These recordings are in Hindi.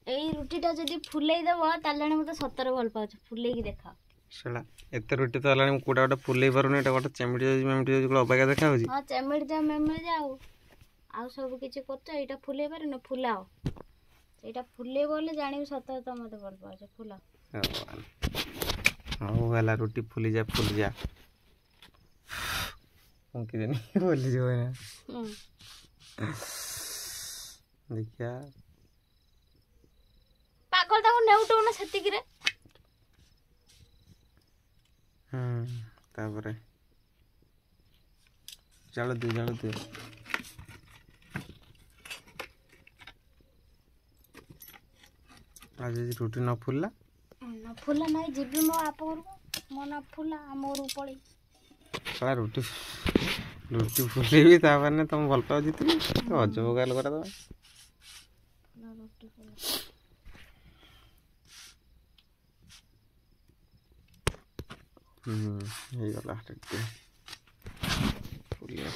एई रुटीटा जदि फुलेई देबो ताले मते सतर भल पाउछ फुलेई की देखा सला एते रोटी तो हलानी कोडा गोटे फुलेई पारुनी एटा गोटे मेमटी जो अबागा देखा होजी हां चेमिड जा मेमड जा आ सब किछि करछ एटा फुलेई पारे न फुलाओ एटा फुलेई बोले जानि सतर त मते भल पाउछ फुला हां वाला रोटी फुली जा उनकी देनी बोली जो है ना देखिया पागल ताको नेउटो ना सेति रे तापरे चलो दे आज रोटी न फुलला नहीं जीबी मो आप मो न फुला मोर पड़ी साला रोटी फुले भी ता माने तुम भल पाओ जितनी तो अजब गाल करा दो ये वाला हटके फुलिया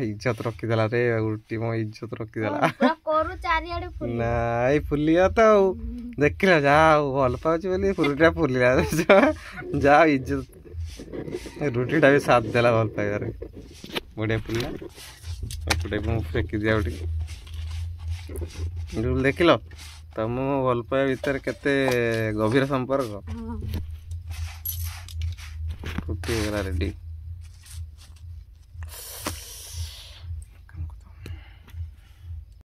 इज्जत रखी देला रे उल्टी मो इज्जत रखी देला पूरा करू चारियाडे फुली नाई फुलिया तो देखिला जा भल पाउछ बोली फुलटा फुलिया जा इज्जत रोटीटा भी साथ देला भल पाइबारे बढ़िया फुलिया एपटे मु फेंकी दिया उठी देखिल तुम भल पाइबा भितर केते गभीर संपर्क फुटी गला रेडी।